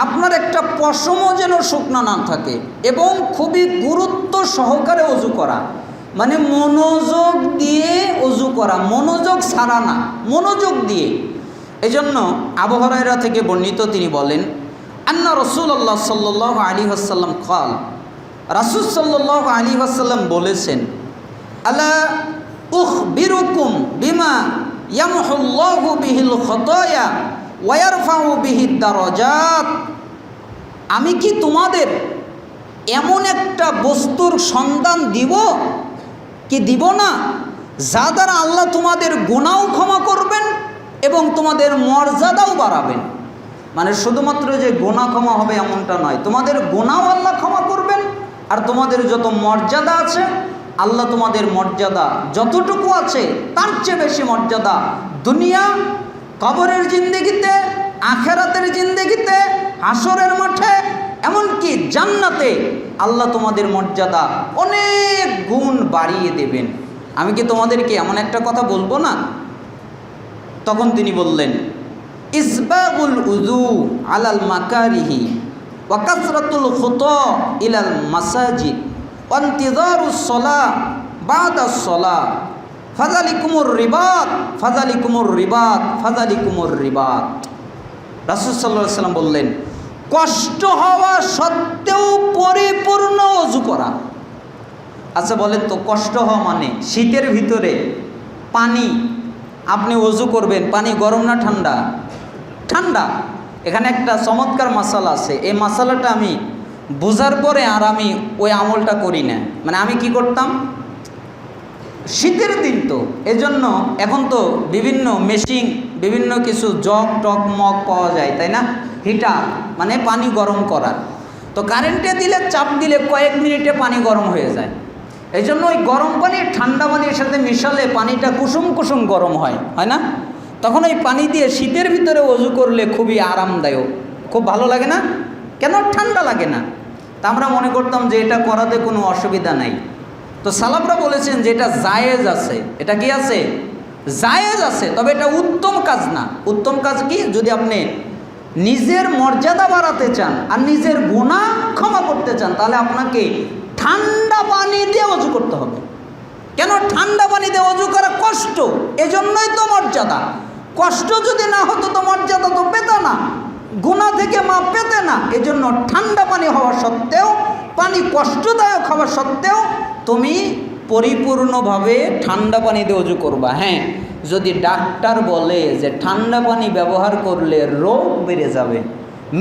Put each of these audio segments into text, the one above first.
আপনার একটা পশমও যেন শুকনা না থাকে, এবং খুবই গুরুত্ব সহকারে অজু করা, মানে মনোযোগ দিয়ে অজু করা, মনোযোগ ছাড়া না, মনোযোগ দিয়ে। এজন্য আবু হুরায়রা থেকে বর্ণিত, তিনি বলেন, আন্না রাসূলুল্লাহ সাল্লাল্লাহু আলাইহি ওয়াসাল্লাম ক্বাল, রাসূল সাল্লাল্লাহু আলাইহি ওয়াসাল্লাম বলেছেন, আলা উখবিরুকুম বিমা ইয়ামহুল্লাহু বিহিল খতায়া ওয়া ইয়ারফাউ বিহিদ দারাজাত, আমি কি তোমাদের এমন একটা বস্তুর সন্ধান দিব কি দিব না, যা দ্বারা আল্লাহ তোমাদের গুনাহও ক্ষমা করবেন এবং তোমাদের মর্যাদাও বাড়াবেন। মানে শুধুমাত্র যে গুনাহ ক্ষমা হবে এমনটা নয়, তোমাদের গুনাহও আল্লাহ ক্ষমা করবেন, আর তোমাদের যত মর্যাদা আছে আল্লাহ তোমাদের মর্যাদা যতটুকু আছে তার চেয়ে বেশি মর্যাদা দুনিয়া, কবরের জিন্দেগিতে, আখেরাতের জিন্দেগিতে, হাসরের মাঠে, এমনকি জান্নাতে আল্লাহ তোমাদের মর্যাদা অনেক গুণ বাড়িয়ে দেবেন। আমি কি তোমাদেরকে এমন একটা কথা বলবো না? তখন তিনি বললেন, ইসবাগুল উযু আলাল মাকারিহি ওয়া কাসরাতুল খুতা ইলাল মাসাজিদ ওয়া ইন্তিযারুস সালাহ বাদাস সালাহ ফাযালিকুমুর রিবাত ফাযালিকুমুর রিবাত ফাযালিকুমুর রিবাত। রাসূল সাল্লাল্লাহু আলাইহি ওয়াসাল্লাম বললেন, কষ্ট হওয়া সত্ত্বেও পরিপূর্ণ ওযু করা। আচ্ছা বলেন তো, কষ্ট হওয়া মানে শীতের ভিতরে পানি আপনি ওযু করবেন, পানি গরম না ঠান্ডা? ঠান্ডা। এখানে একটা চমৎকার মাসালা আছে, এই মাসালাটা আমি বোঝার পরে আর আমি ওই আমলটা করি না। মানে আমি কি করতাম, শীতের দিন তো এজন্য এখন তো বিভিন্ন মেশিন, বিভিন্ন কিছু জগ টক মগ পাওয়া যায়, তাই না? হিটার, মানে পানি গরম করার। তো কারেন্টে দিলে, চাপ দিলে কয়েক মিনিটে পানি গরম হয়ে যায়। এই জন্য ওই গরম পানি ঠান্ডা পানির সাথে মিশালে পানিটা কুসুম কুসুম গরম হয়, হয় না? তখন ওই পানি দিয়ে শীতের ভিতরে ওযু করলে খুবই আরামদায়ক, খুব ভালো লাগে না? কেন ঠান্ডা লাগে না? তা আমরা মনে করতাম যে এটা করাতে কোনো অসুবিধা নাই। তো সালাফরা বলেছেন যে এটা জায়েজ আছে। এটা কি আছে? জায়েজ আছে, তবে এটা উত্তম কাজ না। উত্তম কাজ কি? যদি আপনি নিজের মর্যাদা বাড়াতে চান আর নিজের গুনাহ ক্ষমা করতে চান, তাহলে আপনাকে ঠান্ডা পানি দিয়ে ওযু করতে হবে। কেন? ঠান্ডা পানি দিয়ে ওযু করা কষ্ট, এজন্যই তো মর্যাদা। কষ্ট যদি না হতো তো মর্যাদা তো পেত না, গুনাহ থেকে মাপ পেতে না। এজন্য ঠান্ডা পানি হওয়া সত্ত্বেও, পানি কষ্টদায়ক হওয়া সত্ত্বেও তুমি পরিপূর্ণভাবে ঠান্ডা পানি দিয়ে ওযু করবা। হ্যাঁ, যদি ডাক্তার বলে যে ঠান্ডা পানি ব্যবহার করলে রোগ বেড়ে যাবে,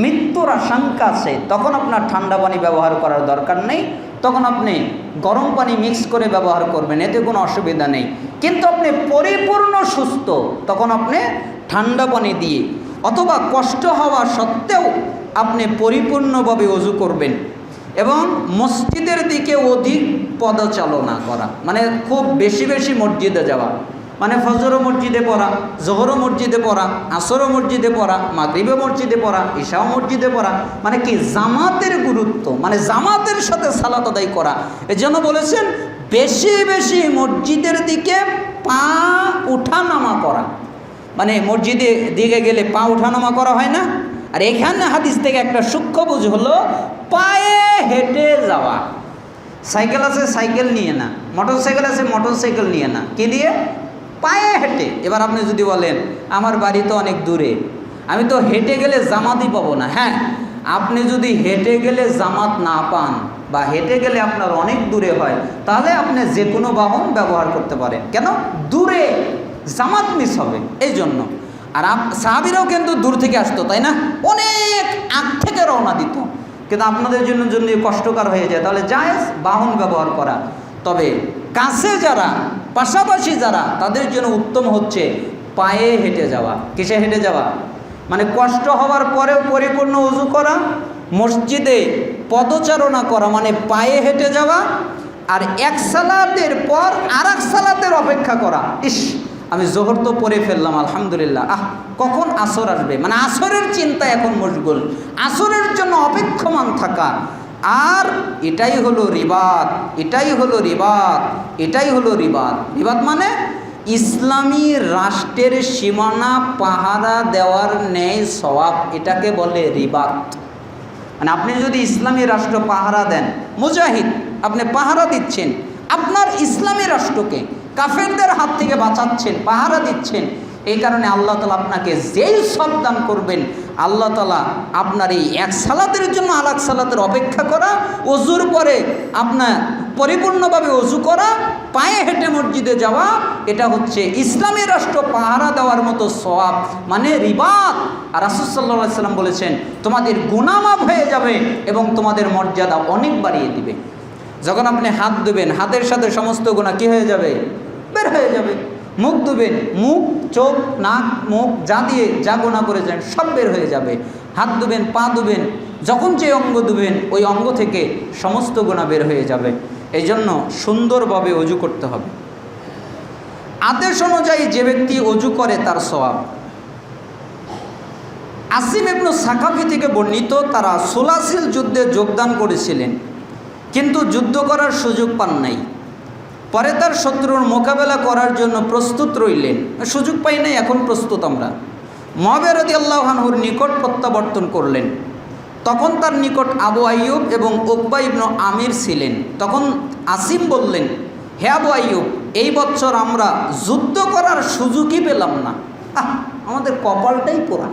মৃত্যুর আশঙ্কা আছে, তখন আপনার ঠান্ডা পানি ব্যবহার করার দরকার নেই। তখন আপনি গরম পানি মিক্স করে ব্যবহার করবেন, এতে কোনো অসুবিধা নেই। কিন্তু আপনি পরিপূর্ণ সুস্থ, তখন আপনি ঠান্ডা পানি দিয়ে, অথবা কষ্ট হওয়া সত্ত্বেও আপনি পরিপূর্ণভাবে ওযু করবেন। এবং মসজিদের দিকে অধিক পদচালনা করা, মানে খুব বেশি বেশি মসজিদে যাওয়া, মানে ফজরও মসজিদে পড়া, জোহরও মসজিদে পড়া, আসরও মসজিদে পড়া, মাগরিবও মসজিদে পড়া, ইশাও মসজিদে পড়া। মানে কি? জামাতের গুরুত্ব, মানে জামাতের সাথে সালাত আদায় করা। এজন্য বলেছেন বেশি বেশি মসজিদের দিকে পা উঠানামা করা। মানে মসজিদে দিকে গেলে পা উঠানামা করা হয় না? আর এখানে হাদিস থেকে একটা সূক্ষ্ম বুঝ হলো পায়ে হেঁটে যাওয়া। সাইকেল আছে, সাইকেল নিয়ে না। মোটর সাইকেল আছে, মোটর সাইকেল নিয়ে না। কি দিয়ে? পায়ে হেঁটে। এবার আপনি যদি বলেন আমার বাড়ি তো অনেক দূরে, আমি তো হেঁটে গেলে জামাতই পাবো না। হ্যাঁ, আপনি যদি হেঁটে গেলে জামাত না পান বা হেঁটে গেলে আপনার অনেক দূরে হয়, তাহলে আপনি যে কোনো বাহন ব্যবহার করতে পারেন। কেন? দূরে জামাত মিস হবে, এই জন্য। আর সাহাবীরাও কিন্তু দূর থেকে আসতো, তাই না? অনেক আগ থেকে রওনা দিত। কিন্তু আপনাদের জন্য যদি কষ্টকর হয়ে যায়, তাহলে জায়েজ বাহন ব্যবহার করা। তবে কাছে যারা, পাশাপাশি যারা, তাদের জন্য উত্তম হচ্ছে পায়ে হেঁটে যাওয়া। কিসে হেঁটে যাওয়া? মানে কষ্ট হওয়ার পরেও পরিপূর্ণ ওযু করা, মসজিদে পদচারণা করা, মানে পায়ে হেঁটে যাওয়া। আর এক সালাতের পর আর এক সালাতের অপেক্ষা করা। ইস, আমি জোহর তো পড়ে ফেললাম, আলহামদুলিল্লাহ, কখন আসর আসবে, মানে আসরের চিন্তা এখন মশগুল, আসরের জন্য অপেক্ষমান থাকা। আর এটাই হলো রিবাত, এটাই হলো রিবাত, এটাই হলো রিবাত। রিবাত মানে ইসলামী রাষ্ট্রের সীমানা পাহারা দেওয়ার ন্যায় সওয়াব, এটাকে বলে রিবাত। মানে আপনি যদি ইসলামী রাষ্ট্র পাহারা দেন, মুজাহিদ আপনি পাহারা দিচ্ছেন আপনার ইসলামী রাষ্ট্রকে, কাফেরদের হাত থেকে বাঁচাচ্ছেন, পাহারা দিচ্ছেন, এই কারণে আল্লাহ তাআলা আপনাকে যেই সব দান করবেন, আল্লাহ তাআলা আপনার এই এক সালাতের জন্য আরেক সালাতের অপেক্ষা করা, ওযুর পরে আপনার পরিপূর্ণভাবে ওযু করা, পায়ে হেঁটে মসজিদে যাওয়া, এটা হচ্ছে ইসলামী রাষ্ট্র পাহারা দেওয়ার মতো সওয়াব, মানে রিবাত। আর রাসূল সাল্লাল্লাহু আলাইহি সাল্লাম বলেছেন তোমাদের গুনাহ মাফ হয়ে যাবে এবং তোমাদের মর্যাদা অনেক বাড়িয়ে দিবে। যখন আপনি হাত ধুবেন, হাতের সাথে সমস্ত গুনাহ কী হয়ে যাবে? বের হয়ে যাবে। মুখ ধুবেন, মুখ, চোখ, নাক, মুখ যা দিয়ে যা গুনাহ করেছেন সব বের হয়ে যাবে। হাত ধুবেন, পা ধুবেন, যখন যে অঙ্গ ধুবেন ওই অঙ্গ থেকে সমস্ত গুনাহ বের হয়ে যাবে। এই জন্য সুন্দরভাবে অজু করতে হবে। আদেশ অনুযায়ী যে ব্যক্তি অজু করে তার সওয়াব। আসিম ইবনু সাকাফি থেকে বর্ণিত, তারা সুলাসিল যুদ্ধে যোগদান করেছিলেন কিন্তু যুদ্ধ করার সুযোগ পান নাই। পরে তার শত্রুর মোকাবেলা করার জন্য প্রস্তুত রইলেন, সুযোগ পাই নাই, এখন প্রস্তুত আমরা। মুআবিয়া রাদিয়াল্লাহু আনহুর নিকট প্রত্যাবর্তন করলেন। তখন তার নিকট আবু আইয়ুব এবং উকবা ইবনু আমির ছিলেন। তখন আসিম বললেন, হে আবু আইয়ুব, এই বছর আমরা যুদ্ধ করার সুযোগই পেলাম না। আমাদের কপালটাই পোড়া,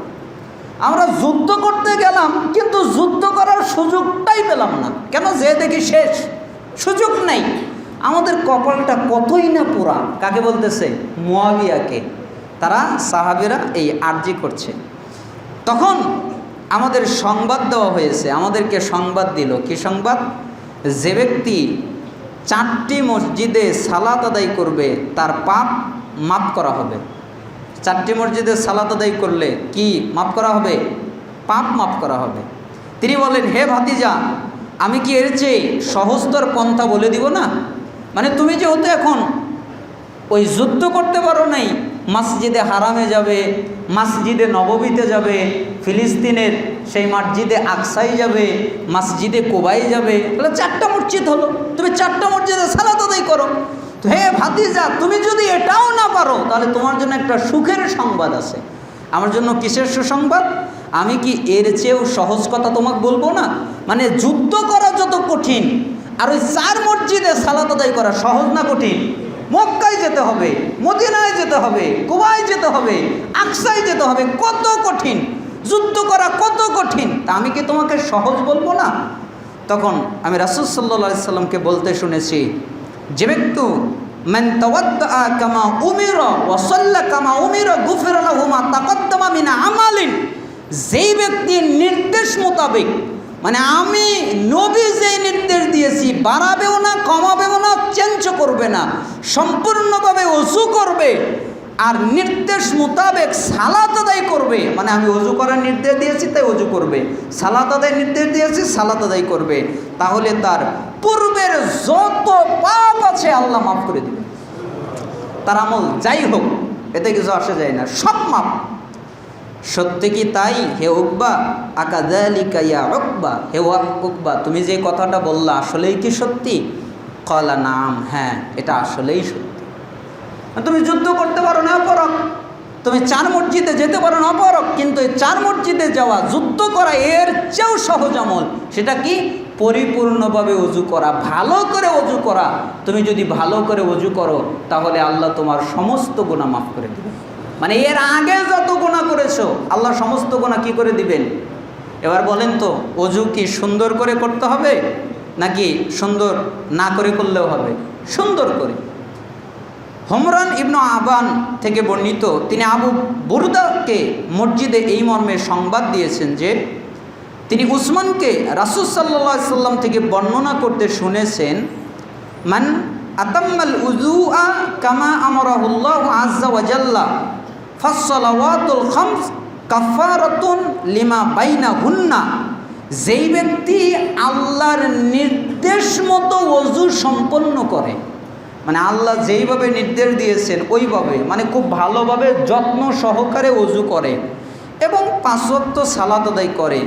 আমরা যুদ্ধ করতে গেলাম কিন্তু যুদ্ধ করার সুযোগটাই পেলাম না। কেন? যে দেখি শেষ, সুযোগ নেই। আমাদের কপালটা কতই না পোড়া। কাকে বলতেছে? মুআবিয়াকে। তারা সাহাবীরা এই আরজি করছে। তখন আমাদের সংবাদ দেওয়া হয়েছে, আমাদেরকে সংবাদ দিল। কি সংবাদ? যে ব্যক্তি 4টি মসজিদে সালাত আদায় করবে তার পাপ মাফ করা হবে। 4টি মসজিদে সালাত আদায় করলে কি মাফ করা হবে? পাপ মাফ করা হবে। তিনি বলেন, হে ভাতিজা, আমি কি এর চেয়ে সহজতর পন্থা বলে দিব না? মানে তুমি যেহেতু এখন ওই যুদ্ধ করতে পারো নাই, মসজিদে হারামে যাবে, মসজিদে নববীতে যাবে, ফিলিস্তিনের সেই মসজিদে আকসাই যাবে, মসজিদে কুবাই যাবে, তাহলে 4টা মসজিদ হলো, তুমি 4টা মসজিদে সালাত আদায় করো। তো হে ভাতিজা, তুমি যদি এটাও না পারো তাহলে তোমার জন্য একটা সুখের সংবাদ আছে। আমার জন্য কিসের সুসংবাদ? আমি কি এর চেয়েও সহজ কথা তোমাকে বলবো না? মানে যুদ্ধ করা যত কঠিন, আর ওই 4 মসজিদে সালাত আদায় করা সহজ না কঠিন? মক্কায় যেতে হবে, মদিনায় যেতে হবে, কুবায় যেতে হবে, আকসায় যেতে হবে, কত কঠিন যুদ্ধ করা, কত কঠিন। তা আমি কি তোমাকে সহজ বলবো না? তখন আমি রাসূল সাল্লাল্লাহু আলাইহি সাল্লামকে বলতে শুনেছি, যে ব্যক্তি মান তাওয়াদ্দা কামা উমিরা ওয়া সাল্লা কামা উমিরা গুফিরা লাহু মা তাকদ্দামা মিন আমালিন, যেই ব্যক্তি নির্দেশ মোতাবেক, মানে আমি নবী যেই নির্দেশ দিয়েছি, বাড়াবেও না, কমাবেও না, চেঞ্জ করবে না, সম্পূর্ণভাবে ওযু করবে আর নির্দেশ মোতাবেক সালাত আদায় করবে। মানে আমি ওযু করার নির্দেশ দিয়েছি তাই ওযু করবে, সালাত আদায় নির্দেশ দিয়েছি সালাত আদায় করবে, তাহলে তার পূর্বের যত পাপ আছে আল্লাহ মাফ করে দেবে। তার আমল যাই হোক, এতে কিছু আসে যায় না, সব মাফ। সত্যি কি তাই হে উকবা? আকাযালিকা ইয়া উকবা, হে উকবা, তুমি যে কথাটা বললা আসলেই কি সত্যি? ক্বালা নাম, হ্যাঁ এটা আসলেই সত্যি। তুমি যুদ্ধ করতে পারো না অপরক, তুমি 4 মসজিদে যেতে পারো না অপরক, কিন্তু এই 4 মসজিদে যাওয়া, যুদ্ধ করা এর চেয়েও সহজ আমল। সেটা কি? পরিপূর্ণভাবে ওযু করা, ভালো করে ওযু করা। তুমি যদি ভালো করে ওযু করো তাহলে আল্লাহ তোমার সমস্ত গুনাহ মাফ করে দেবে। মানে এর আগে যত গুনাহ করেছো আল্লাহ সমস্ত গুনাহ কি করে দিবেন? এবার বলেন তো, ওযু কি সুন্দর করে করতে হবে নাকি সুন্দর না করে করলেও হবে? সুন্দর করে। হুমরান ইবনু আবান থেকে বর্ণিত, তিনি আবু বুরদাকে মসজিদে এই মর্মে সংবাদ দিয়েছেন যে তিনি উসমানকে রাসূল সাল্লাল্লাহু আলাইহি সাল্লাম থেকে বর্ণনা করতে শুনেছেন, মান আতাম্মাল উযুআ কামা আমারাহুল্লাহু আযজা ওয়া জাল্লা ফাস-সালাওয়াতুল খামস কাফারাতুন লিমা বাইনাহুন্না, যেই ব্যক্তি আল্লাহর নির্দেশ মতো ওযু সম্পন্ন করে, মানে আল্লাহ যেইভাবে নির্দেশ দিয়েছেন ওইভাবে, মানে খুব ভালোভাবে যত্ন সহকারে ওযু করে এবং 5 ওয়াক্ত সালাত আদায় করে,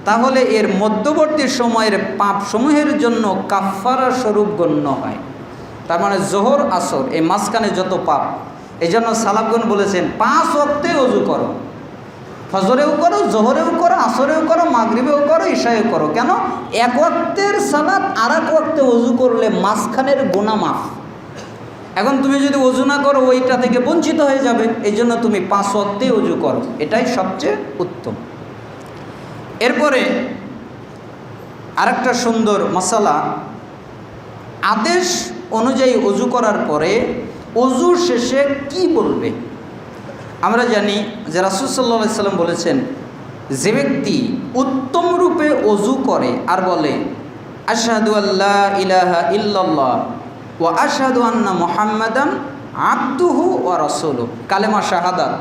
তাহলে এর মধ্যবর্তী সময়ের পাপসমূহের জন্য কাফফারা স্বরূপ গণ্য হয়। তার মানে জোহর আসর এই মাঝখানে যত পাপ, এই জন্য সালাফগণ বলেছেন 5 ওয়াক্তে ওযু করো। ফজরেও করো, জোহরেও করো, আসরেও করো, মাগরিবেও করো, ইশায়েও করো। কেন? এক ওয়াক্তের সালাত আর এক ওয়াক্তে ওযু করলে মাঝখানের গুনাহ মাফ। এখন তুমি যদি ওযু না করো ওইটা থেকে বঞ্চিত হয়ে যাবে, এই জন্য তুমি 5 ওয়াক্তেই ওযু করো, এটাই সবচেয়ে উত্তম। এরপরে আরেকটা সুন্দর মাসালা, আদেশ অনুযায়ী ওযু করার পরে ওযু শেষে কি বলবে? আমরা জানি যে রাসূল সাল্লাল্লাহু আলাইহি সাল্লাম বলেছেন, যে ব্যক্তি উত্তম রূপে ওযু করে আর বলে আশহাদু আল্লা ইলাহা ইল্লাল্লাহ ওয়া আশহাদু আন্না মুহাম্মাদান আবদুহু ওয়া রাসূলুহু, কালেমা শাহাদাত,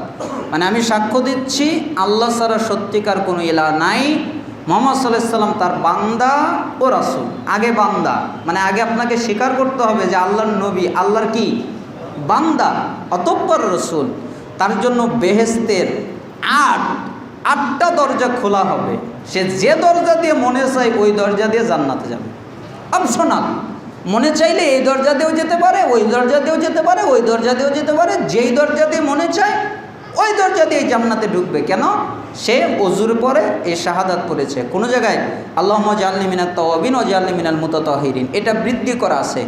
মানে আমি সাক্ষ্য দিচ্ছি আল্লাহ ছাড়া সত্যিকার কোনো ইলাহ নাই, মুহাম্মদ সাল্লাল্লাহু আলাইহি সাল্লাম তার বান্দা ও রাসূল। আগে বান্দা, মানে আগে আপনাকে স্বীকার করতে হবে যে আল্লাহর নবী আল্লাহর কি বান্দা, অতঃপর রাসূল। তার জন্য বেহেশতের আটটা দরজা খোলা হবে, সে যে দরজা দিয়ে মনে চায় ওই দরজা দিয়ে জান্নাতে যাবে, অপশনাল। মনে চাইলে এই দরজা দিয়েও যেতে পারে, ওই দরজা দিয়েও যেতে পারে, ওই দরজা দিয়েও যেতে পারে, যেই দরজা দিয়ে মনে চায় ওই দরজা দিয়ে জান্নাতে ঢুকবে। কেন? সে ওযুর পরে এই শাহাদাত পড়েছে। কোনো জায়গায় আল্লাহুম্মা জাআলনি মিনাত তাওয়াবিন ওয়া জাআলনি মিনাল মুতাতাহহিরিন, এটা বৃদ্ধি করা আছে,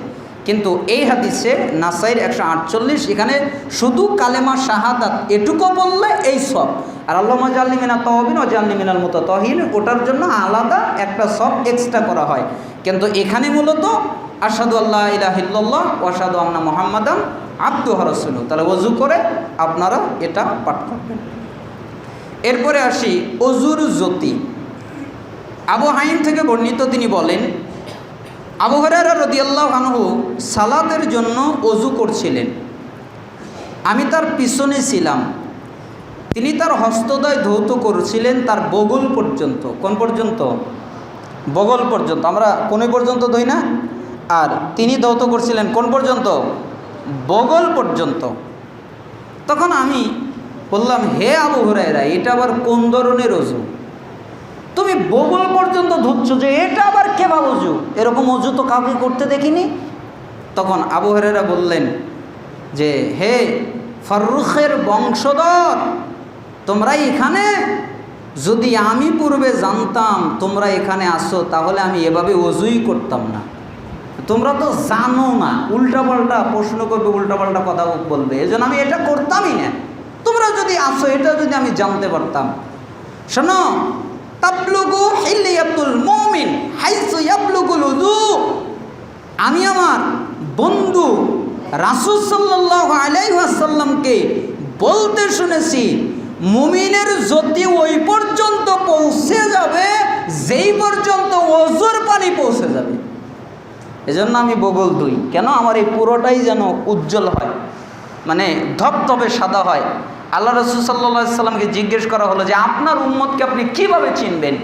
কিন্তু এই হাদিসে নাসাইর 148 এখানে শুধু কালেমা শাহাদাত এটুকু বললে এই সব, আর আল্লাহুম্মা জাআলনি মিনাত তাওয়াবিন ওয়া জাআলনি মিনাল মুতাতাহহিরিন ওটার জন্য আলাদা একটা সব এক্সট্রা করা হয়। কিন্তু এখানে মূলত আশহাদু আল্লা ইলাহা ইল্লাল্লাহ ওয়া আশহাদু আন্না মুহাম্মাদান আবদুহু ওয়া রাসূলুহু, তাহলে ওযু করে আপনারা এটা পাঠ করবেন। এরপরে আসি ওযুর জ্যোতি। আবু হাইম থেকে বর্ণিত, তিনি বলেন আবু হুরায়রা রাদিয়াল্লাহু আনহু সালাতের জন্য ওযু করছিলেন, আমি তার পিছনে ছিলাম, তিনি তার হস্তদ্বয় ধৌত করছিলেন তার বগল পর্যন্ত। কোন পর্যন্ত? বগল পর্যন্ত। আমরা কোন পর্যন্ত ধুই না, আর তিনি ধৌত করছিলেন কোন পর্যন্ত? বগল পর্যন্ত। তখন আমি বললাম, হে আবু হুরায়রা, এটা আবার কোন ধরনের ওযু? তুমি বগল পর্যন্ত ধুচ্ছ, যে এটা আবার কেমন ওযু? এরকম ওযু তো কাউকে করতে দেখিনি। তখন আবু হুরায়রা বললেন যে, হে ফাররুখের বংশধর, তোমরা এখানে, যদি আমি পূর্বে জানতাম তোমরা এখানে আসো তাহলে আমি এভাবে ওযুই করতাম না। তোমরা তো জানো না, উল্টাপাল্টা প্রশ্ন করবে, উল্টাপাল্টা কথা বলবে, এজন্য আমি এটা করতামই না। তোমরা যদি আসো এটা যদি আমি জানতে পারতাম। শোনো, তাবলুগু হিলিয়াতুল মুমিন হাইসু ইয়াবলুগুল উযু, আমি আমার বন্ধু রাসূল সাল্লাল্লাহু আলাইহি ওয়াসাল্লামকে বলতে শুনেছি, মুমিনের জ্যোতি ওই পর্যন্ত পৌঁছে যাবে যেই পর্যন্ত ওযুর পানি পৌঁছে যাবে। এজন্য আমি বগল ধুই। কেন? আমার এই পুরোটাই যেন উজ্জ্বল হয়, মানে ধবধবে সাদা হয়। আল্লাহ রাসূল সাল্লাল্লাহু আলাইহি সাল্লামকে জিজ্ঞেস করা হলো যে আপনার উম্মতকে আপনি কিভাবে চিনবেন?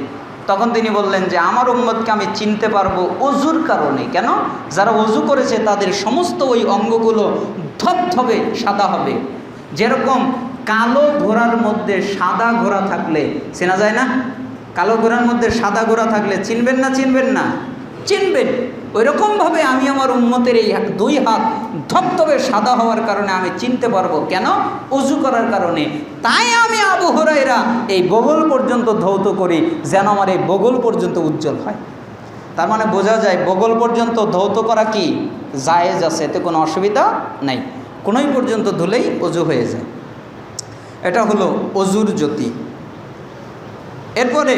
তখন তিনি বললেন যে আমার উম্মতকে আমি চিনতে পারবো ওযুর কারণে। কেন? যারা ওযু করেছে তাদের সমস্ত ওই অঙ্গগুলো ধবধবে সাদা হবে। যেরকম কালো ঘোড়ার মধ্যে সাদা ঘোড়া থাকলে চেনা যায় না? কালো ঘোড়ার মধ্যে সাদা ঘোড়া থাকলে চিনবেন না? চিনবেন না? চিনবেন। ওইরকমভাবে আমি আমার উম্মতের এই দুই হাত ধবধবে সাদা হওয়ার কারণে আমি চিনতে পারবো। কেন? ওযু করার কারণে। তাই আমি আবু হুরায়রা এই বগল পর্যন্ত ধৌত করি, যেন আমার এই বগল পর্যন্ত উজ্জ্বল হয়। তার মানে বোঝা যায় বগল পর্যন্ত ধৌত করা কি জায়েজ আছে, এতে কোনো অসুবিধা নাই। কোনোই পর্যন্ত ধুলেই ওযু হয়ে যায়। এটা হলো ওযুর জ্যোতি। এরপরে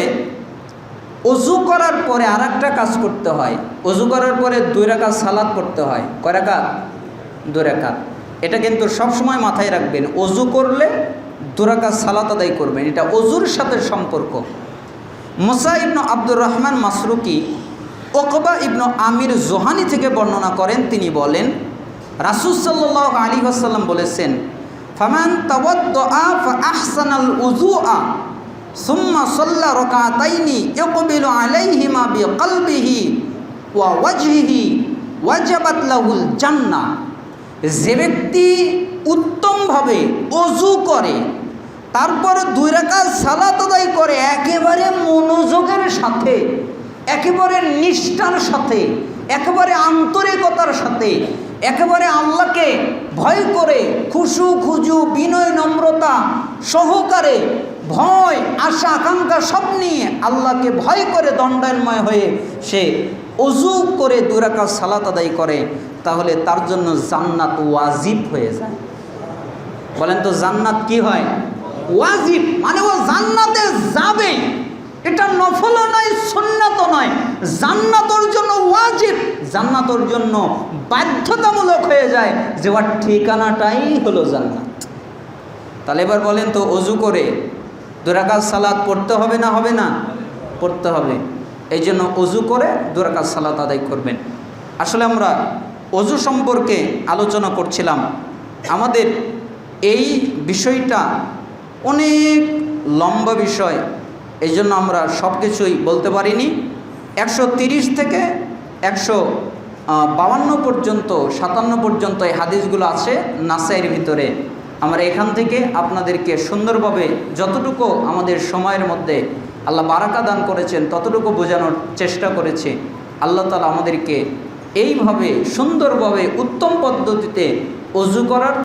ওযু করার পরে আর একটা কাজ করতে হয়। ওযু করার পরে 2 রাকাত সালাত পড়তে হয়। কয় রাকাত? 2 রাকাত। এটা কিন্তু সবসময় মাথায় রাখবেন, ওযু করলে 2 রাকাত সালাত আদায় করবেন, এটা ওযুর সাথে সম্পর্ক। মুসা ইবনু আব্দুর রহমান মাসরুকি উকবা ইবনু আমির জোহানি থেকে বর্ণনা করেন, তিনি বলেন রাসূল সাল্লাল্লাহু আলাইহি ওয়াসাল্লাম বলেছেন, ফামান তাওয়াদ্দা ফা আহসানাল উযুআ সুম্মা সাল্লা রাকাতাইনি ইয়াকবিলু আলাইহিমা বিকলবিহি ওয়া ওয়াজহিহি ওয়াজাবাত লাহুল জান্নাহ। যে ব্যক্তি উত্তমভাবে ওযু করে তারপর 2 রাকাত সালাত আদায় করে একেবারে মনোযোগের সাথে, একেবারে নিষ্ঠার সাথে, একেবারে আন্তরিকতার সাথে, একেবারে আল্লাহকে ভয় করে খুশু খুজু বিনয় নম্রতা সহকারে ভয় আশা আকাঙ্ক্ষা সব নিয়ে আল্লাহকে ভয় করে দণ্ডায়নময় হয়ে সে অজু করে 2 রাকাত সালাত আদায় করে, তাহলে তার জন্য জান্নাত ওয়াজিব হয়ে যায়। বলেন তো জান্নাত কি হয়? ওয়াজিব, মানে ও জান্নাতে যাবে। এটা নফলও নয়, সুন্নাতও নয়, জান্নাতের জন্য ওয়াজিব, জান্নাতের জন্য বাধ্যতামূলক হয়ে যায় যে ওর ঠিকানাটাই হলো জান্নাত। তাহলে এবার বলেন তো অজু করে 2 রাকাত সালাত পড়তে হবে না হবে না? পড়তে হবে। এই জন্য অজু করে 2 রাকাত সালাত আদায় করবেন। আসলে আমরা অজু সম্পর্কে আলোচনা করছিলাম। আমাদের এই বিষয়টা অনেক লম্বা বিষয়, এই জন্য আমরা সব কিছুই বলতে পারিনি। 130 থেকে 152 পর্যন্ত 57 পর্যন্ত এই হাদিসগুলো আছে নাসাইয়ের ভিতরে। আমরা এখান থেকে আপনাদেরকে সুন্দরভাবে যতটুকু আমাদের সময়ের মধ্যে আল্লাহ বারাকা দান করেছেন ততটুকু বোঝানোর চেষ্টা করেছি। আল্লাহ তাআলা আমাদেরকে এইভাবে সুন্দরভাবে উত্তম পদ্ধতিতে অজু করার